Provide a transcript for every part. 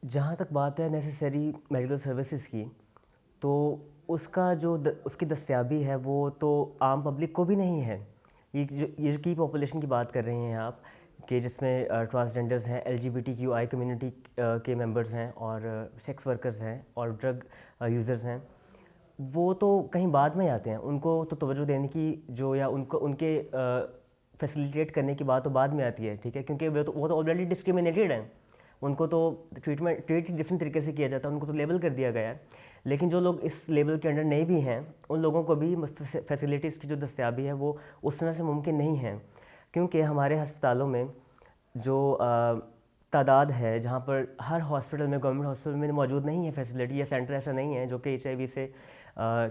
جہاں تک بات ہے نیسیسری میڈیکل سروسز کی، تو اس کا جو اس کی دستیابی ہے وہ تو عام پبلک کو بھی نہیں ہے۔ یہ جو کی پاپولیشن کی بات کر رہے ہیں آپ، کہ جس میں ٹرانسجینڈرز ہیں، LGBTQI کمیونٹی کے ممبرز ہیں، اور سیکس ورکرز ہیں، اور ڈرگ یوزرز ہیں، وہ تو کہیں بعد میں آتے ہیں۔ ان کو تو توجہ دینے کی جو، یا ان کے فیسیلیٹیٹ کرنے کی بات تو بعد میں آتی ہے، ٹھیک ہے، کیونکہ وہ تو آلریڈی ڈسکریمنیٹڈ ہیں۔ ان کو تو ٹریٹ ڈفرینٹ طریقے سے کیا جاتا ہے، ان کو تو لیبل کر دیا گیا ہے۔ لیکن جو لوگ اس لیبل کے انڈر نہیں بھی ہیں، ان لوگوں کو بھی فیسیلیٹیز کی جو دستیابی ہے وہ اس طرح سے ممکن نہیں ہے، کیونکہ ہمارے ہسپتالوں میں جو تعداد ہے، جہاں پر ہر ہاسپٹل میں، گورنمنٹ ہاسپٹل میں موجود نہیں ہے فیسیلیٹی، یا سینٹر ایسا نہیں ہے جو کہ HIV سے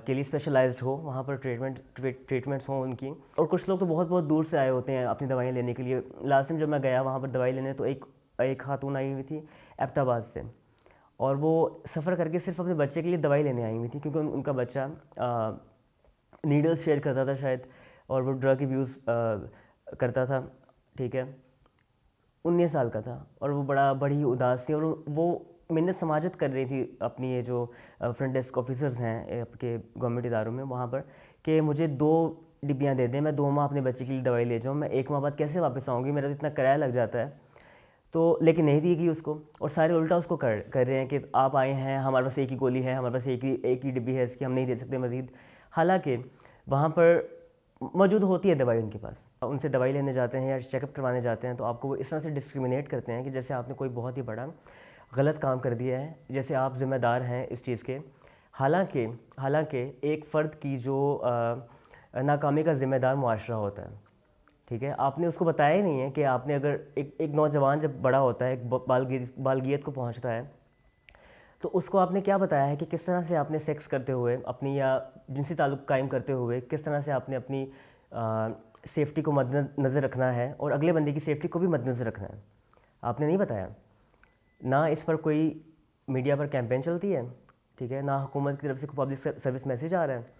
کے لیے اسپیشلائزڈ ہو، وہاں پر ٹریٹمنٹس ہوں ان کی۔ اور کچھ لوگ تو بہت بہت دور سے آئے ہوتے ہیں اپنی دوائیں لینے کے لیے۔ لاسٹ ٹائم جب میں گیا وہاں پر دوائی لینے، تو ایک خاتون آئی ہوئی تھی ایبٹ آباد سے، اور وہ سفر کر کے صرف اپنے بچے کے لیے دوائی لینے آئی ہوئی تھی، کیونکہ ان کا بچہ نیڈلز شیئر کرتا تھا شاید، اور وہ ڈرگ ابیوز کرتا تھا، ٹھیک ہے، 19 سال کا تھا، اور وہ بڑی اداس تھی، اور وہ منت سماجت کر رہی تھی اپنی، یہ جو فرنٹ ڈیسک آفیسرز ہیں آپ کے گورنمنٹ اداروں میں وہاں پر، کہ مجھے 2 ڈبیاں دے دیں، میں 2 ماہ اپنے بچے کے لیے دوائی لے جاؤں، میں 1 ماہ بعد کیسے واپس آؤں گی، میرا تو اتنا کرایہ لگ جاتا ہے۔ تو لیکن نہیں دی گئی اس کو، اور سارے الٹا اس کو کر رہے ہیں کہ آپ آئے ہیں، ہمارے پاس ایک ہی گولی ہے، ہمارے پاس ایک ہی ڈبی ہے اس کی، ہم نہیں دے سکتے مزید۔ حالانکہ وہاں پر موجود ہوتی ہے دوائی ان کے پاس، ان سے دوائی لینے جاتے ہیں یا چیک اپ کروانے جاتے ہیں، تو آپ کو وہ اس طرح سے ڈسکریمنیٹ کرتے ہیں کہ جیسے آپ نے کوئی بہت ہی بڑا غلط کام کر دیا ہے، جیسے آپ ذمہ دار ہیں اس چیز کے۔ حالانکہ ایک فرد کی جو ناکامی کا ذمہ دار معاشرہ ہوتا ہے، ٹھیک ہے، آپ نے اس کو بتایا ہی نہیں ہے کہ آپ نے، اگر ایک نوجوان جب بڑا ہوتا ہے، ایک بالغیت کو پہنچتا ہے، تو اس کو آپ نے کیا بتایا ہے کہ کس طرح سے آپ نے سیکس کرتے ہوئے اپنی، یا جنسی تعلق قائم کرتے ہوئے کس طرح سے آپ نے اپنی سیفٹی کو مد نظر رکھنا ہے، اور اگلے بندے کی سیفٹی کو بھی مد نظر رکھنا ہے، آپ نے نہیں بتایا۔ نہ اس پر کوئی میڈیا پر کیمپین چلتی ہے، ٹھیک ہے، نہ حکومت کی طرف سے کوئی پبلک سروس میسیج آ رہا ہے۔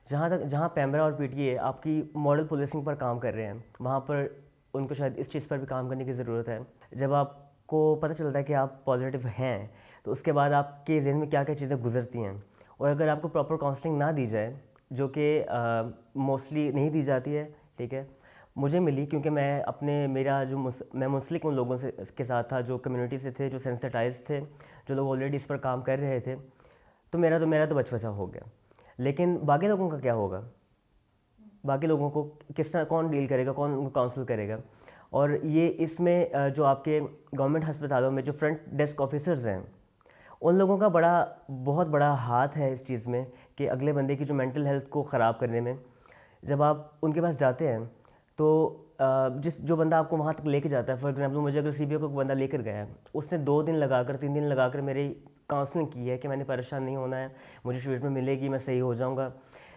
جہاں پیمرا اور PTA آپ کی ماڈل پولیسنگ پر کام کر رہے ہیں، وہاں پر ان کو شاید اس چیز پر بھی کام کرنے کی ضرورت ہے۔ جب آپ کو پتہ چلتا ہے کہ آپ پازیٹیو ہیں، تو اس کے بعد آپ کے ذہن میں کیا کیا چیزیں گزرتی ہیں، اور اگر آپ کو پراپر کاؤنسلنگ نہ دی جائے، جو کہ موسٹلی نہیں دی جاتی ہے، ٹھیک ہے، مجھے ملی، کیونکہ میں منسلک ان لوگوں سے کے ساتھ تھا جو کمیونٹی سے تھے، جو سینسٹائز تھے، جو لوگ آلریڈی اس پر کام کر رہے تھے، تو میرا تو بچا ہو گیا۔ لیکن باقی لوگوں کا کیا ہوگا؟ باقی لوگوں کو کس طرح، کون ڈیل کرے گا، کون ان کو کاؤنسل کرے گا؟ اور یہ اس میں جو آپ کے گورنمنٹ ہسپتالوں میں جو فرنٹ ڈیسک آفیسرز ہیں، ان لوگوں کا بہت بڑا ہاتھ ہے اس چیز میں، کہ اگلے بندے کی جو مینٹل ہیلتھ کو خراب کرنے میں۔ جب آپ ان کے پاس جاتے ہیں، تو جو بندہ آپ کو وہاں تک لے کے جاتا ہے، فار ایگزامپل مجھے اگر CBO کو بندہ لے کر گیا ہے، اس نے 2 دن لگا کر، 3 دن لگا کر میری کاؤنسلنگ کی ہے کہ میں نے پریشان نہیں ہونا ہے، مجھے ٹریٹمنٹ ملے گی، میں صحیح ہو جاؤں گا،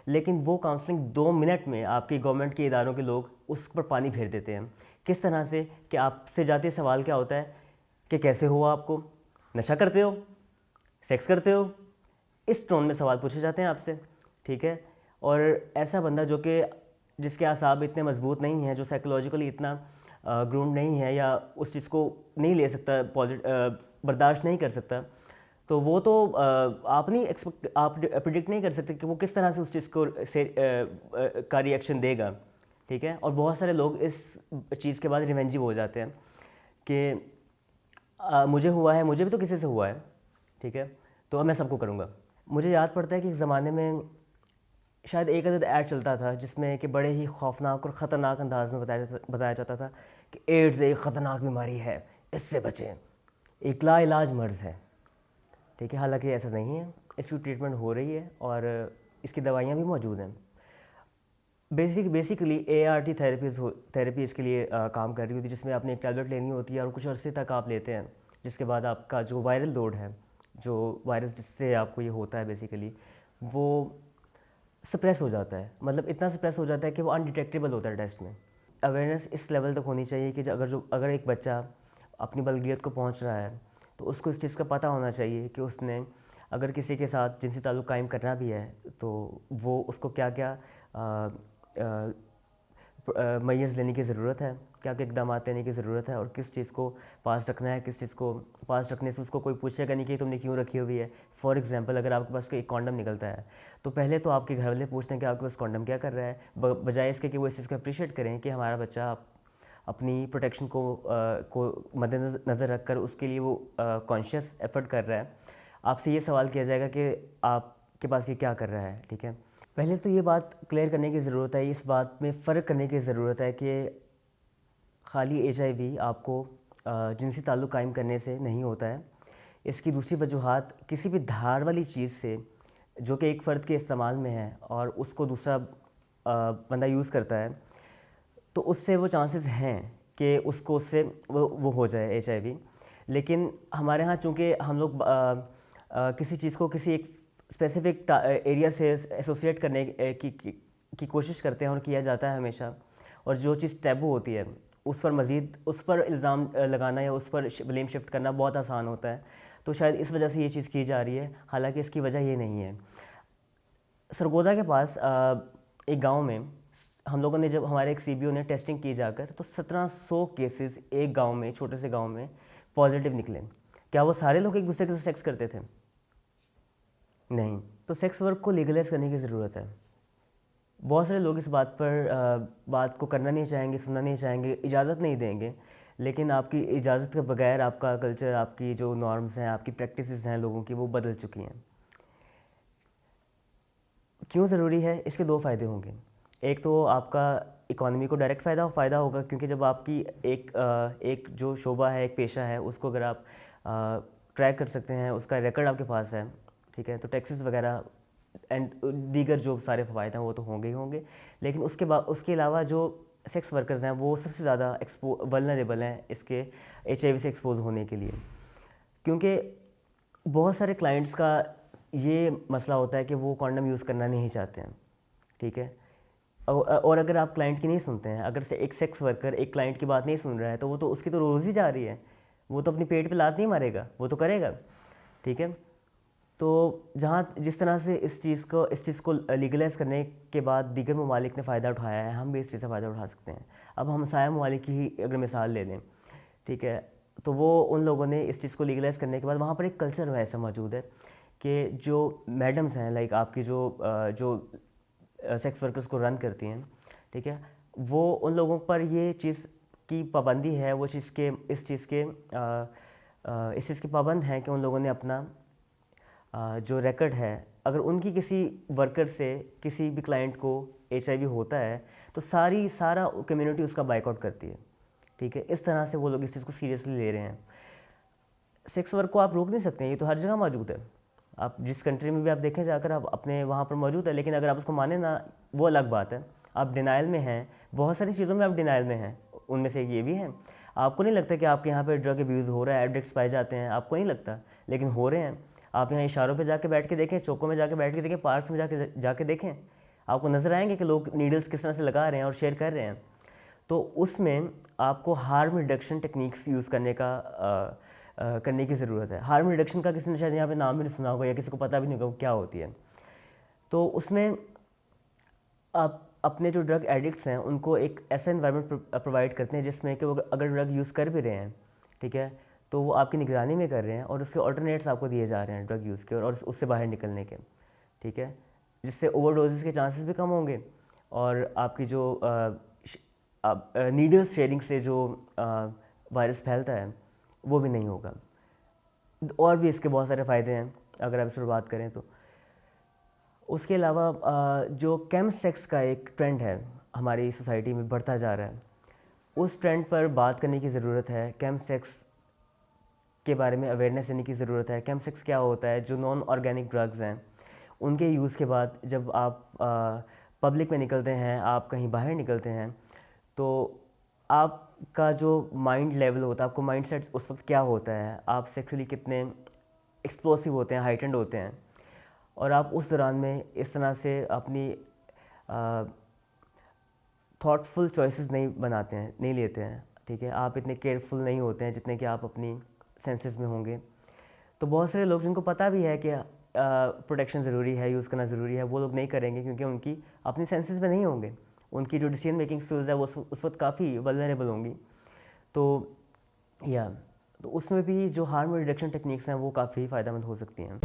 لیکن وہ کاؤنسلنگ 2 منٹ میں آپ کی گورنمنٹ کے اداروں کے لوگ اس پر پانی پھیر دیتے ہیں۔ کس طرح سے؟ کہ آپ سے جاتے سوال کیا ہوتا ہے کہ کیسے ہوا آپ کو، نشہ کرتے ہو، سیکس کرتے ہو، اس ٹون میں سوال پوچھے جاتے ہیں آپ سے، ٹھیک ہے۔ اور ایسا بندہ جس کے اعصاب اتنے مضبوط نہیں ہیں، جو سائیکولوجیکلی اتنا گراؤنڈ نہیں ہے، یا اس چیز کو نہیں لے سکتا، برداشت نہیں کر سکتا، تو وہ تو آپ پریڈکٹ نہیں کر سکتے کہ وہ کس طرح سے اس چیز کا ری ایکشن دے گا، ٹھیک ہے۔ اور بہت سارے لوگ اس چیز کے بعد ریونجی ہو جاتے ہیں کہ مجھے ہوا ہے، مجھے بھی تو کسی سے ہوا ہے، ٹھیک ہے، تو اب میں سب کو کروں گا۔ مجھے یاد پڑتا ہے کہ ایک زمانے میں شاید ایک عدد ایڈ چلتا تھا، جس میں کہ بڑے ہی خوفناک اور خطرناک انداز میں بتایا جاتا تھا کہ ایڈز ایک خطرناک بیماری ہے، اس سے بچیں، ایک لا علاج مرض ہے، ٹھیک ہے۔ حالانکہ ایسا نہیں ہے، اس کی ٹریٹمنٹ ہو رہی ہے، اور اس کی دوائیاں بھی موجود ہیں۔ بیسیکلی ART تھیراپی اس کے لیے کام کر رہی ہوتی ہے، جس میں آپ نے ایک ٹیبلٹ لینی ہوتی ہے، اور کچھ عرصے تک آپ لیتے ہیں، جس کے بعد آپ کا جو وائرل لوڈ ہے، جو وائرس جس سے آپ کو یہ ہوتا ہے بیسیکلی، وہ سپریس ہو جاتا ہے، مطلب اتنا سپریس ہو جاتا ہے کہ وہ انڈیٹیکٹیبل ہوتا ہے ٹیسٹ میں۔ اویئرنیس اس لیول تک ہونی چاہیے کہ اگر ایک بچہ اپنی بلغیت کو پہنچ رہا ہے، تو اس کو اس چیز کا پتہ ہونا چاہیے کہ اس نے اگر کسی کے ساتھ جنسی تعلق قائم کرنا بھی ہے، تو وہ اس کو کیا کیا میئرز لینے کی ضرورت ہے، کیا کیا اقدامات لینے کی ضرورت ہے، اور کس چیز کو پاس رکھنا ہے، کس چیز کو پاس رکھنے سے اس کو کوئی پوچھے گا نہیں کہ تم نے کیوں رکھی ہوئی ہے. فار ایگزامپل اگر آپ کے پاس ایک کانڈم نکلتا ہے تو پہلے تو آپ کے گھر والے پوچھتے ہیں کہ آپ کے پاس کانڈم کیا کر رہا ہے، بجائے اس کے کہ وہ اس چیز کو اپریشیٹ کریں کہ ہمارا بچہ اپنی پروٹیکشن کو مد نظر رکھ کر اس کے لیے وہ کانشیس ایفرٹ کر رہا ہے. آپ سے یہ سوال کیا جائے گا کہ آپ کے پاس یہ کیا کر رہا ہے. ٹھیک ہے، پہلے تو یہ بات کلیئر کرنے کی ضرورت ہے، اس بات میں فرق کرنے کی ضرورت ہے کہ خالی ایچ آئی وی آپ کو جنسی تعلق قائم کرنے سے نہیں ہوتا ہے. اس کی دوسری وجوہات کسی بھی دھار والی چیز سے جو کہ ایک فرد کے استعمال میں ہے اور اس کو دوسرا بندہ یوز کرتا ہے تو اس سے وہ چانسز ہیں کہ اس کو اس سے وہ ہو جائے ایچ آئی وی. لیکن ہمارے ہاں چونکہ ہم لوگ کسی چیز کو کسی ایک اسپیسیفک ایریا سے ایسوسیٹ کرنے کی کوشش کرتے ہیں اور کیا جاتا ہے ہمیشہ، اور جو چیز ٹیبو ہوتی ہے اس پر مزید اس پر الزام لگانا یا اس پر بلیم شفٹ کرنا بہت آسان ہوتا ہے. تو شاید اس وجہ سے یہ چیز کی جا رہی ہے، حالانکہ اس کی وجہ یہ نہیں ہے. سرگودا کے پاس ایک گاؤں میں ہم لوگوں نے جب ہمارے ایک سی بی او نے ٹیسٹنگ کی جا کر تو 1700 کیسز ایک گاؤں میں، چھوٹے سے گاؤں میں پازیٹیو نکلے. کیا وہ سارے لوگ ایک دوسرے کے ساتھ سیکس کرتے تھے؟ نہیں. تو سیکس ورک کو لیگلائز کرنے کی ضرورت ہے. بہت سارے لوگ اس بات کو کرنا نہیں چاہیں گے، سننا نہیں چاہیں گے، اجازت نہیں دیں گے، لیکن آپ کی اجازت کے بغیر آپ کا کلچر، آپ کی جو نارمز ہیں، آپ کی پریکٹسز ہیں لوگوں کی، وہ بدل چکی ہیں. کیوں ضروری ہے؟ اس کے دو فائدے ہوں گے. ایک تو آپ کا اکانومی کو ڈائریکٹ فائدہ ہوگا، کیونکہ جب آپ کی ایک جو شعبہ ہے، ایک پیشہ ہے، اس کو اگر آپ ٹریک کر سکتے ہیں، اس کا ریکارڈ آپ کے پاس ہے، ٹھیک ہے، تو ٹیکسز وغیرہ اینڈ دیگر جو سارے فوائد ہیں وہ تو ہوں گے ہی ہوں گے. لیکن اس کے علاوہ جو سیکس ورکرز ہیں وہ سب سے زیادہ ولنریبل ہیں اس کے ایچ آئی وی سے ایکسپوز ہونے کے لیے. کیونکہ بہت سارے کلائنٹس کا یہ مسئلہ ہوتا ہے کہ وہ کانڈم یوز کرنا نہیں چاہتے ہیں. ٹھیک ہے، اور اگر آپ کلائنٹ کی نہیں سنتے ہیں، اگر سے ایک سیکس ورکر ایک کلائنٹ کی بات نہیں سن رہا ہے تو وہ تو اس کی تو روزی جا رہی ہے، وہ تو اپنی پیٹ پہ لات نہیں مارے گا، وہ تو کرے گا. ٹھیک ہے، تو جس طرح سے اس چیز کو لیگلائز کرنے کے بعد دیگر ممالک نے فائدہ اٹھایا ہے، ہم بھی اس چیز سے فائدہ اٹھا سکتے ہیں. اب ہم ہمسایہ ممالک کی ہی اگر مثال لے لیں، ٹھیک ہے، تو وہ ان لوگوں نے اس چیز کو لیگلائز کرنے کے بعد وہاں پر ایک کلچر ایسا موجود ہے کہ جو میڈمز ہیں، لائک آپ کی جو سیکس ورکرز کو رن کرتی ہیں، ٹھیک ہے، وہ ان لوگوں پر یہ چیز کی پابندی ہے، وہ اس چیز کی پابند ہیں کہ ان لوگوں نے اپنا جو ریکارڈ ہے، اگر ان کی کسی ورکر سے کسی بھی کلائنٹ کو ایچ آئی وی ہوتا ہے تو سارا کمیونٹی اس کا بائک آؤٹ کرتی ہے. ٹھیک ہے، اس طرح سے وہ لوگ اس چیز کو سیریسلی لے رہے ہیں. سیکس ورک کو آپ روک نہیں سکتے ہیں، یہ تو ہر جگہ موجود ہے. آپ جس کنٹری میں بھی آپ دیکھیں جا کر، آپ اپنے وہاں پر موجود ہے، لیکن اگر آپ اس کو مانیں نا، وہ الگ بات ہے. آپ ڈینائل میں ہیں، بہت ساری چیزوں میں آپ ڈینائل میں ہیں، ان میں سے یہ بھی ہیں. آپ کو نہیں لگتا کہ آپ کے یہاں پہ ڈرگ ابیوز ہو رہا ہے، ایڈکٹس پائے جاتے ہیں، آپ کو نہیں لگتا، لیکن ہو رہے ہیں. آپ یہاں اشاروں پہ جا کے بیٹھ کے دیکھیں، چوکوں میں جا کے بیٹھ کے دیکھیں، پارکس میں جا کے دیکھیں، آپ کو نظر آئیں گے کہ لوگ نیڈلز کس طرح سے لگا رہے ہیں اور شیئر کر رہے ہیں. تو اس میں آپ کو ہارم ریڈکشن ٹیکنیکس یوز کرنے کی ضرورت ہے. ہارم ریڈکشن کا کسی نے شاید یہاں پہ نام بھی نہیں سنا ہوگا یا کسی کو پتہ بھی نہیں ہوگا کیا ہوتی ہے. تو اس میں آپ اپنے جو ڈرگ ایڈکٹس ہیں ان کو ایک ایسا انوائرمنٹ پرووائڈ کرتے ہیں جس میں کہ وہ اگر ڈرگ یوز کر بھی رہے ہیں، ٹھیک ہے، تو وہ آپ کی نگرانی میں کر رہے ہیں اور اس کے آلٹرنیٹس آپ کو دیے جا رہے ہیں ڈرگ یوز کے اور اس سے باہر نکلنے کے. ٹھیک ہے، جس سے اوور ڈوزز کے چانسز بھی کم ہوں گے اور آپ کی جو نیڈلز شیئرنگ سے جو وائرس پھیلتا ہے وہ بھی نہیں ہوگا. اور بھی اس کے بہت سارے فائدے ہیں اگر آپ اس پر بات کریں تو. اس کے علاوہ جو کیم سیکس کا ایک ٹرینڈ ہے ہماری سوسائٹی میں بڑھتا جا رہا ہے، اس ٹرینڈ پر بات کرنے کی ضرورت ہے. کیم سیکس کے بارے میں اویئرنیس دینے کی ضرورت ہے. کیم سیکس کیا ہوتا ہے؟ جو نان آرگینک ڈرگز ہیں ان کے یوز کے بعد جب آپ پبلک میں نکلتے ہیں، آپ کہیں باہر نکلتے ہیں، تو آپ کا جو مائنڈ لیول ہوتا ہے، آپ کو مائنڈ سیٹ اس وقت کیا ہوتا ہے، آپ سیکسولی کتنے ایکسپلوسیو ہوتے ہیں، ہائٹنڈ ہوتے ہیں، اور آپ اس دوران میں اس طرح سے اپنی تھاٹ فل چوائسیز نہیں لیتے ہیں. ٹھیک ہے، آپ اتنے کیئرفل نہیں ہوتے ہیں جتنے کہ آپ اپنی سینسز میں ہوں گے. تو بہت سارے لوگ جن کو پتہ بھی ہے کہ پروٹیکشن ضروری ہے، یوز کرنا ضروری ہے، وہ لوگ نہیں کریں گے کیونکہ ان کی اپنی سینسز میں نہیں ہوں گے. ان کی جو ڈیسیجن میکنگ سکلز ہے وہ اس وقت کافی ولنریبل ہوں گی. تو تو اس میں بھی جو ہارم ریڈکشن ٹیکنیکس ہیں وہ کافی فائدہ مند ہو سکتی ہیں.